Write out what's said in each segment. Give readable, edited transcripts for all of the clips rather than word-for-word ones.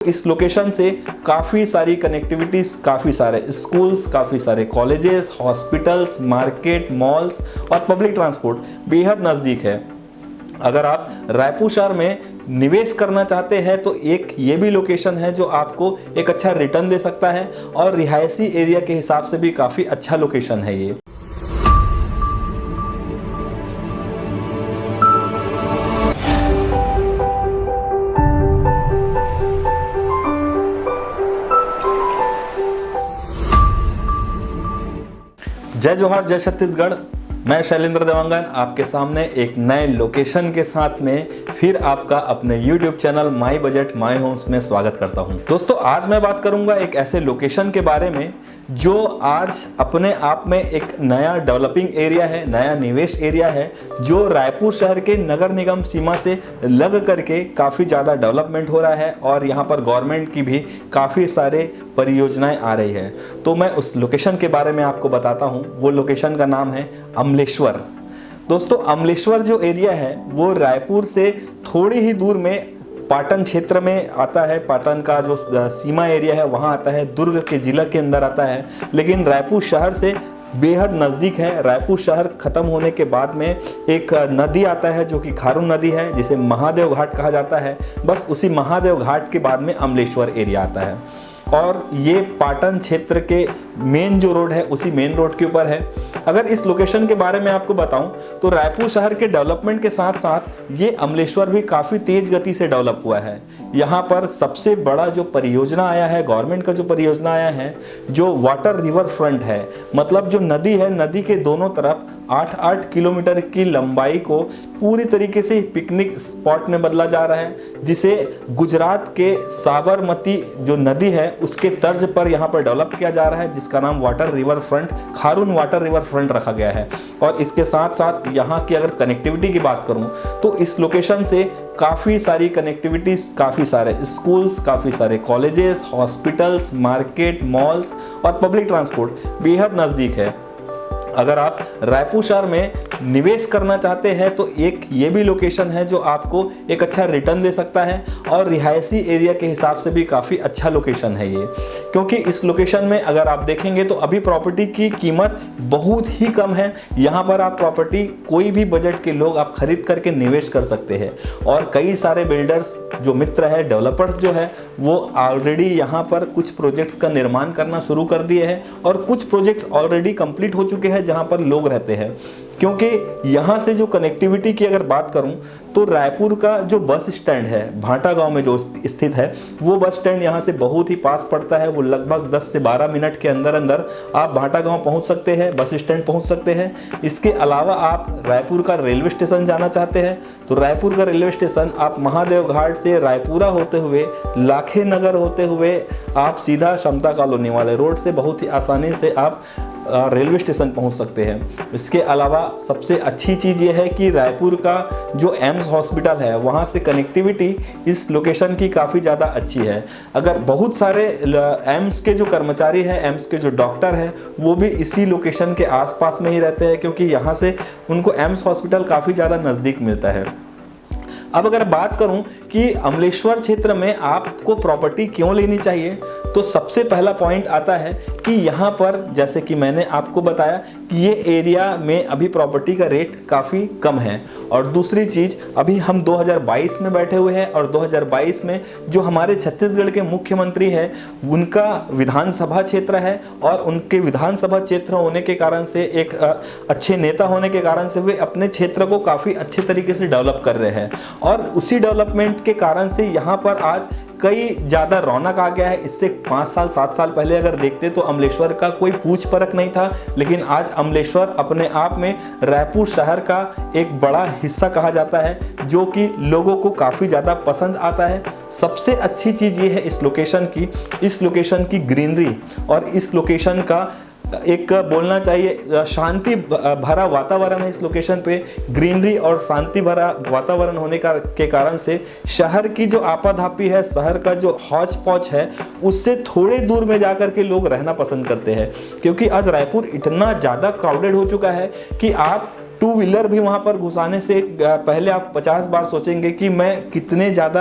इस लोकेशन से काफ़ी सारी कनेक्टिविटीज़, काफ़ी सारे स्कूल्स, काफ़ी सारे कॉलेजेस, हॉस्पिटल्स, मार्केट, मॉल्स और पब्लिक ट्रांसपोर्ट बेहद नज़दीक है। अगर आप रायपुर शहर में निवेश करना चाहते हैं तो एक ये भी लोकेशन है जो आपको एक अच्छा रिटर्न दे सकता है और रिहायशी एरिया के हिसाब से भी काफ़ी अच्छा लोकेशन है ये। जय जोहार, जय छत्तीसगढ़। मैं शैलेंद्र देवांगन आपके सामने एक नए लोकेशन के साथ में फिर आपका अपने YouTube channel My Budget My Homes में स्वागत करता हूं। दोस्तों, आज मैं बात करूंगा एक ऐसे लोकेशन के बारे में जो आज अपने आप में एक नया डेवलपिंग एरिया है, नया निवेश एरिया है, जो रायपुर शहर के नगर निगम सीमा से लग करके काफ़ी ज़्यादा डेवलपमेंट हो रहा है और यहाँ पर गवर्नमेंट की भी काफ़ी सारे परियोजनाएं आ रही है। तो मैं उस लोकेशन के बारे में आपको बताता हूँ। वो लोकेशन का नाम है अमलेश्वर। दोस्तों, अमलेश्वर जो एरिया है वो रायपुर से थोड़ी ही दूर में पाटन क्षेत्र में आता है। पाटन का जो सीमा एरिया है वहाँ आता है, दुर्ग के जिला के अंदर आता है, लेकिन रायपुर शहर से बेहद नज़दीक है। रायपुर शहर ख़त्म होने के बाद में एक नदी आता है जो कि खारून नदी है, जिसे महादेव घाट कहा जाता है। बस उसी महादेव घाट के बाद में अमलेश्वर एरिया आता है और ये पाटन क्षेत्र के मेन जो रोड है उसी मेन रोड के ऊपर है। अगर इस लोकेशन के बारे में आपको बताऊं तो रायपुर शहर के डेवलपमेंट के साथ साथ ये अमलेश्वर भी काफ़ी तेज गति से डेवलप हुआ है। यहाँ पर सबसे बड़ा जो परियोजना आया है, गवर्नमेंट का जो परियोजना आया है, जो वाटर रिवर फ्रंट है, मतलब जो नदी है, नदी के दोनों तरफ 8-8 किलोमीटर की लंबाई को पूरी तरीके से पिकनिक स्पॉट में बदला जा रहा है, जिसे गुजरात के साबरमती जो नदी है उसके तर्ज पर यहाँ पर डेवलप किया जा रहा है, जिसका नाम water river front, Kharun water river front रखा गया है। और इसके साथ साथ यहाँ की अगर कनेक्टिविटी की बात करूँ तो इस लोकेशन से काफ़ी सारी कनेक्टिविटीज़, काफ़ी सारे स्कूल्स, काफ़ी सारे कॉलेजेस, हॉस्पिटल्स, मार्केट, मॉल्स और पब्लिक ट्रांसपोर्ट बेहद नज़दीक है। अगर आप रायपुर शहर में निवेश करना चाहते हैं तो एक ये भी लोकेशन है जो आपको एक अच्छा रिटर्न दे सकता है और रिहायशी एरिया के हिसाब से भी काफ़ी अच्छा लोकेशन है ये। क्योंकि इस लोकेशन में अगर आप देखेंगे तो अभी प्रॉपर्टी की कीमत बहुत ही कम है। यहाँ पर आप प्रॉपर्टी कोई भी बजट के लोग आप खरीद करके निवेश कर सकते हैं और कई सारे बिल्डर्स जो मित्र है, डेवलपर्स जो है, वो ऑलरेडी यहाँ पर कुछ प्रोजेक्ट्स का निर्माण करना शुरू कर दिए हैं और कुछ प्रोजेक्ट्स ऑलरेडी कंप्लीट हो चुके हैं जहां पर लोग रहते हैं। क्योंकि यहां से जो कनेक्टिविटी की अगर बात करूं तो रायपुर का जो बस स्टैंड है, भाटा गांव में जो स्थित है, वो बस स्टैंड यहां से बहुत ही पास पड़ता है। वो लगभग 10 से 12 मिनट के अंदर अंदर आप भाटा गांव पहुंच सकते हैं, बस स्टैंड पहुंच सकते हैं। इसके अलावा आप रायपुर का रेलवे स्टेशन जाना चाहते हैं तो रायपुर का रेलवे स्टेशन आप महादेव घाट से रायपुरा होते हुए, लाखे नगर होते हुए आप सीधा समता कॉलोनी वाले रोड से बहुत ही आसानी से आप रेलवे स्टेशन पहुंच सकते हैं। इसके अलावा सबसे अच्छी चीज़ ये है कि रायपुर का जो एम्स हॉस्पिटल है वहाँ से कनेक्टिविटी इस लोकेशन की काफ़ी ज़्यादा अच्छी है। अगर बहुत सारे एम्स के जो कर्मचारी हैं, एम्स के जो डॉक्टर हैं, वो भी इसी लोकेशन के आसपास में ही रहते हैं, क्योंकि यहाँ से उनको एम्स हॉस्पिटल काफ़ी ज़्यादा नज़दीक मिलता है। अब अगर बात करूं कि अमलेश्वर क्षेत्र में आपको प्रॉपर्टी क्यों लेनी चाहिए तो सबसे पहला पॉइंट आता है कि यहाँ पर, जैसे कि मैंने आपको बताया कि ये एरिया में अभी प्रॉपर्टी का रेट काफ़ी कम है। और दूसरी चीज़, अभी हम 2022 में बैठे हुए हैं और 2022 में जो हमारे छत्तीसगढ़ के मुख्यमंत्री हैं उनका विधानसभा क्षेत्र है और उनके विधानसभा क्षेत्र होने के कारण से, एक अच्छे नेता होने के कारण से, वे अपने क्षेत्र को काफ़ी अच्छे तरीके से डेवलप कर रहे हैं और उसी डेवलपमेंट के कारण से यहाँ पर आज कई ज़्यादा रौनक आ गया है। इससे 5 साल 7 साल पहले अगर देखते तो अमलेश्वर का कोई पूछ परख नहीं था, लेकिन आज अमलेश्वर अपने आप में रायपुर शहर का एक बड़ा हिस्सा कहा जाता है, जो कि लोगों को काफ़ी ज़्यादा पसंद आता है। सबसे अच्छी चीज़ ये है इस लोकेशन की ग्रीनरी और इस लोकेशन का एक बोलना चाहिए शांति भरा वातावरण है। इस लोकेशन पे ग्रीनरी और शांति भरा वातावरण होने के कारण से शहर की जो आपाधापी है, शहर का जो हौच पौच है, उससे थोड़े दूर में जाकर के लोग रहना पसंद करते हैं। क्योंकि आज रायपुर इतना ज़्यादा क्राउडेड हो चुका है कि आप टू व्हीलर भी वहाँ पर घुसाने से पहले आप 50 बार सोचेंगे कि मैं कितने ज़्यादा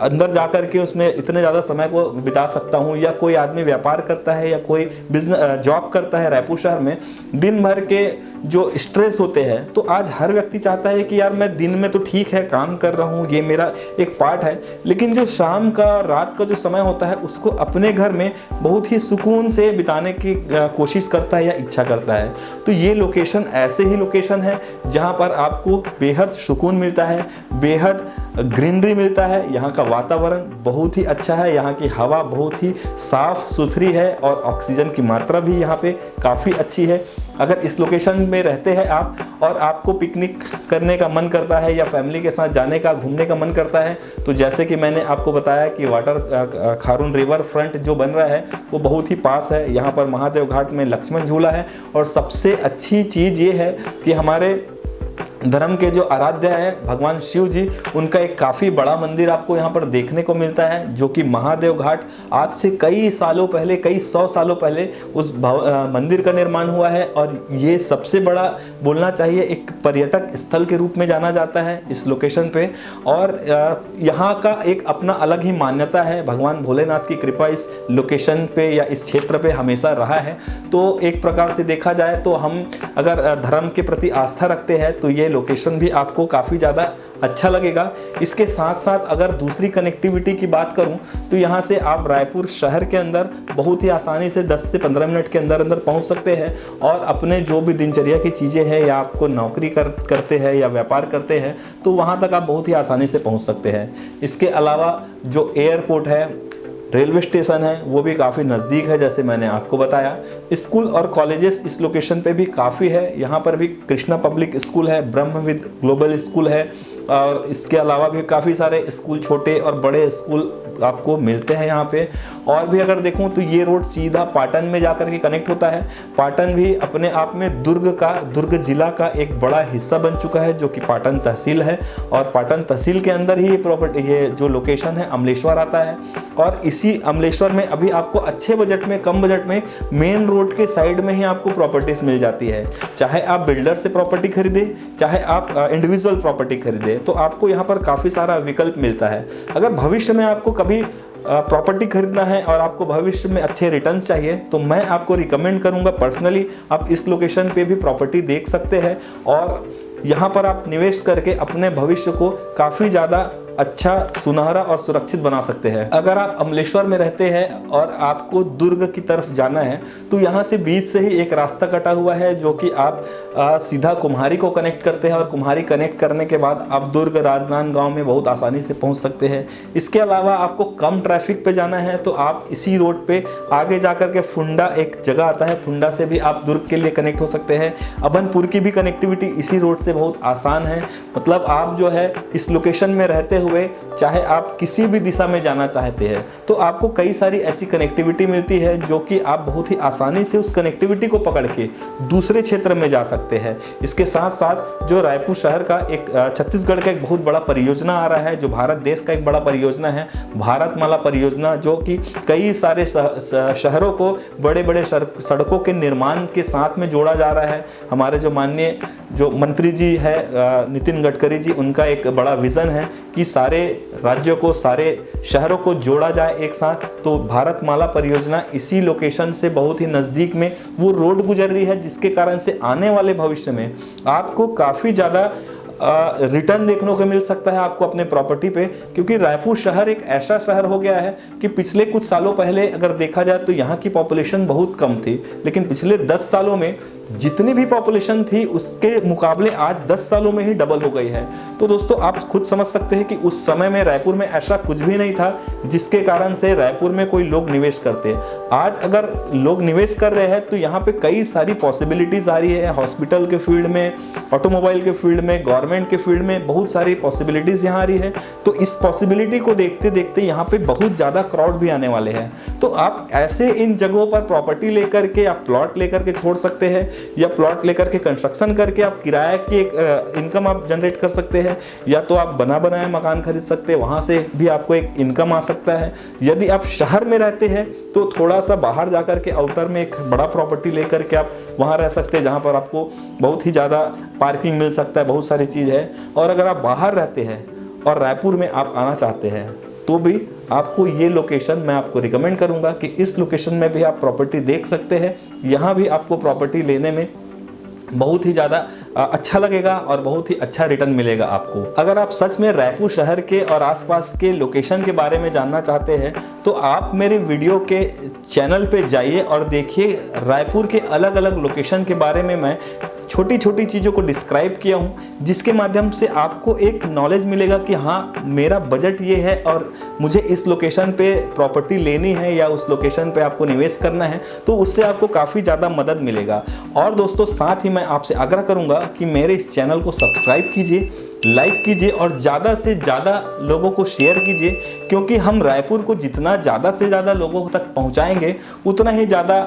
अंदर जाकर के उसमें इतने ज़्यादा समय को बिता सकता हूँ। या कोई आदमी व्यापार करता है या कोई बिजनेस जॉब करता है रायपुर शहर में, दिन भर के जो स्ट्रेस होते हैं, तो आज हर व्यक्ति चाहता है कि यार मैं दिन में तो ठीक है काम कर रहा हूँ, ये मेरा एक पार्ट है, लेकिन जो शाम का रात का जो समय होता है उसको अपने घर में बहुत ही सुकून से बिताने की कोशिश करता है या इच्छा करता है। तो ये लोकेशन ऐसे ही लोकेशन है जहाँ पर आपको बेहद सुकून मिलता है, बेहद ग्रीनरी मिलता है। यहाँ का वातावरण बहुत ही अच्छा है, यहाँ की हवा बहुत ही साफ सुथरी है और ऑक्सीजन की मात्रा भी यहाँ पे काफ़ी अच्छी है। अगर इस लोकेशन में रहते हैं आप और आपको पिकनिक करने का मन करता है या फैमिली के साथ जाने का, घूमने का मन करता है, तो जैसे कि मैंने आपको बताया कि वाटर खारून रिवर फ्रंट जो बन रहा है वो बहुत ही पास है। यहाँ पर महादेव घाट में लक्ष्मण झूला है और सबसे अच्छी चीज़ ये है कि हमारे धर्म के जो आराध्य है भगवान शिव जी, उनका एक काफ़ी बड़ा मंदिर आपको यहाँ पर देखने को मिलता है, जो कि महादेव घाट आज से कई सालों पहले, कई 100 सालों पहले उस मंदिर का निर्माण हुआ है। और ये सबसे बड़ा बोलना चाहिए एक पर्यटक स्थल के रूप में जाना जाता है इस लोकेशन पे। और यहाँ का एक अपना अलग ही मान्यता है, भगवान भोलेनाथ की कृपा इस लोकेशन पे या इस क्षेत्र पे हमेशा रहा है। तो एक प्रकार से देखा जाए तो हम अगर धर्म के प्रति आस्था रखते हैं तो ये लोकेशन भी आपको काफ़ी ज़्यादा अच्छा लगेगा। इसके साथ साथ अगर दूसरी कनेक्टिविटी की बात करूं तो यहाँ से आप रायपुर शहर के अंदर बहुत ही आसानी से 10 से 15 मिनट के अंदर अंदर पहुँच सकते हैं और अपने जो भी दिनचर्या की चीज़ें हैं या आपको नौकरी करते हैं या व्यापार करते हैं तो वहाँ तक आप बहुत ही आसानी से पहुँच सकते हैं। इसके अलावा जो एयरपोर्ट है, रेलवे स्टेशन है, वो भी काफ़ी नज़दीक है जैसे मैंने आपको बताया। स्कूल और कॉलेजेस इस लोकेशन पे भी काफ़ी है। यहाँ पर भी कृष्णा पब्लिक स्कूल है, ब्रह्मविद ग्लोबल स्कूल है और इसके अलावा भी काफ़ी सारे स्कूल, छोटे और बड़े स्कूल आपको मिलते हैं यहाँ पे। और भी अगर देखूँ तो ये रोड सीधा पाटन में जाकर के कनेक्ट होता है। पाटन भी अपने आप में दुर्ग जिला का एक बड़ा हिस्सा बन चुका है, जो कि पाटन तहसील है। और पाटन तहसील के अंदर ही ये जो लोकेशन है अमलेश्वर आता है। और इसी अमलेश्वर में अभी आपको अच्छे बजट में, कम बजट में, मेन रोड के साइड में ही आपको प्रॉपर्टीज मिल जाती है। चाहे आप बिल्डर से प्रॉपर्टी खरीदे, चाहे आप इंडिविजुअल प्रॉपर्टी खरीदे, तो आपको यहाँ पर काफ़ी सारा विकल्प मिलता है। अगर भविष्य में आपको कभी प्रॉपर्टी खरीदना है और आपको भविष्य में अच्छे रिटर्न्स चाहिए तो मैं आपको रिकमेंड करूंगा पर्सनली आप इस लोकेशन पे भी प्रॉपर्टी देख सकते हैं और यहाँ पर आप निवेश करके अपने भविष्य को काफ़ी ज़्यादा अच्छा, सुनहरा और सुरक्षित बना सकते हैं। अगर आप अमलेश्वर में रहते हैं और आपको दुर्ग की तरफ जाना है तो यहाँ से बीच से ही एक रास्ता कटा हुआ है, जो कि आप सीधा कुम्हारी को कनेक्ट करते हैं और कुम्हारी कनेक्ट करने के बाद आप दुर्ग राजनांदगांव में बहुत आसानी से पहुँच सकते हैं। इसके अलावा आपको कम ट्रैफिक पे जाना है तो आप इसी रोड पे आगे जाकर के फुंडा एक जगह आता है, फुंडा से भी आप दुर्ग के लिए कनेक्ट हो सकते हैं। अभनपुर की भी कनेक्टिविटी इसी रोड से बहुत आसान है। मतलब आप जो है इस लोकेशन में रहते हुए चाहे आप किसी भी दिशा में जाना चाहते हैं तो आपको कई सारी ऐसी कनेक्टिविटी मिलती है, जो कि आप बहुत ही आसानी से उस कनेक्टिविटी को पकड़ के दूसरे क्षेत्र में जा सकते हैं। इसके साथ साथ जो रायपुर शहर का एक छत्तीसगढ़ का एक बहुत बड़ा परियोजना आ रहा है, जो भारत देश का एक बड़ा परियोजना है, भारतमाला परियोजना, जो कि कई सारे शहरों को बड़े बड़े सड़कों के निर्माण के साथ में जोड़ा जा रहा है। हमारे जो माननीय जो मंत्री जी है नितिन गडकरी जी, उनका एक बड़ा विजन है कि सारे राज्यों को, सारे शहरों को जोड़ा जाए एक साथ। तो भारतमाला परियोजना इसी लोकेशन से बहुत ही नज़दीक में वो रोड गुजर रही है, जिसके कारण से आने वाले भविष्य में आपको काफ़ी ज़्यादा रिटर्न देखने को मिल सकता है आपको अपने प्रॉपर्टी पे। क्योंकि रायपुर शहर एक ऐसा शहर हो गया है कि पिछले कुछ सालों पहले अगर देखा जाए तो यहाँ की पॉपुलेशन बहुत कम थी, लेकिन पिछले 10 सालों में जितनी भी पॉपुलेशन थी उसके मुकाबले आज 10 सालों में ही डबल हो गई है। तो दोस्तों आप खुद समझ सकते हैं कि उस समय में रायपुर में ऐसा कुछ भी नहीं था जिसके कारण से रायपुर में कोई लोग निवेश करते। आज अगर लोग निवेश कर रहे हैं तो यहाँ पे कई सारी पॉसिबिलिटीज आ रही है, हॉस्पिटल के फील्ड में, ऑटोमोबाइल के फील्ड में, गवर्नमेंट गारमेंट के फील्ड में बहुत सारी पॉसिबिलिटीज़ यहाँ आ रही है। तो इस पॉसिबिलिटी को देखते देखते यहाँ पे बहुत ज़्यादा क्राउड भी आने वाले हैं। तो आप ऐसे इन जगहों पर प्रॉपर्टी लेकर के आप प्लॉट लेकर के छोड़ सकते हैं, या प्लॉट लेकर के कंस्ट्रक्शन करके आप किराए की एक इनकम आप जनरेट कर सकते हैं, या तो आप बना बनाया मकान खरीद सकते हैं, वहाँ से भी आपको एक इनकम आ सकता है। यदि आप शहर में रहते हैं तो थोड़ा सा बाहर जाकर के आउटर में एक बड़ा प्रॉपर्टी लेकर के आप वहाँ रह सकते हैं, जहाँ पर आपको बहुत ही ज़्यादा पार्किंग मिल सकता है, बहुत सारी चीज़ है। और अगर आप बाहर रहते हैं और रायपुर में आप आना चाहते हैं तो भी आपको ये लोकेशन मैं आपको रिकमेंड करूँगा कि इस लोकेशन में भी आप प्रॉपर्टी देख सकते हैं। यहाँ भी आपको प्रॉपर्टी लेने में बहुत ही ज़्यादा अच्छा लगेगा और बहुत ही अच्छा रिटर्न मिलेगा आपको। अगर आप सच में रायपुर शहर के और आसपास के लोकेशन के बारे में जानना चाहते हैं तो आप मेरे वीडियो के चैनल पे जाइए और देखिए, रायपुर के अलग अलग लोकेशन के बारे में मैं छोटी छोटी चीज़ों को डिस्क्राइब किया हूँ, जिसके माध्यम से आपको एक नॉलेज मिलेगा कि हाँ मेरा बजट ये है और मुझे इस लोकेशन पे प्रॉपर्टी लेनी है या उस लोकेशन पे आपको निवेश करना है, तो उससे आपको काफ़ी ज़्यादा मदद मिलेगा। और दोस्तों साथ ही मैं आपसे आग्रह करूँगा कि मेरे इस चैनल को सब्सक्राइब कीजिए, लाइक कीजिए और ज़्यादा से ज़्यादा लोगों को शेयर कीजिए, क्योंकि हम रायपुर को जितना ज़्यादा से ज़्यादा लोगों तक पहुँचाएँगे उतना ही ज़्यादा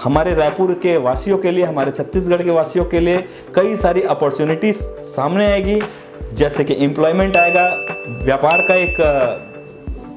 हमारे रायपुर के वासियों के लिए, हमारे छत्तीसगढ़ के वासियों के लिए कई सारी अपॉर्चुनिटीज़ सामने आएगी, जैसे कि एम्प्लॉयमेंट आएगा, व्यापार का एक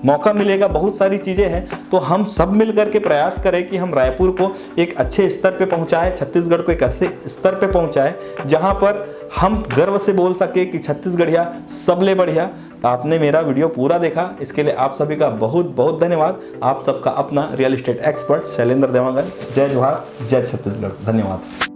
मौका मिलेगा, बहुत सारी चीज़ें हैं। तो हम सब मिलकर के प्रयास करें कि हम रायपुर को एक अच्छे स्तर पे पहुंचाएं, छत्तीसगढ़ को एक अच्छे स्तर पे पहुंचाएं जहां पर हम गर्व से बोल सके कि छत्तीसगढ़िया सबले बढ़िया। आपने मेरा वीडियो पूरा देखा, इसके लिए आप सभी का बहुत बहुत धन्यवाद। आप सबका अपना real estate expert Shailendra Dewangan. जय जोहार, जय छत्तीसगढ़। धन्यवाद।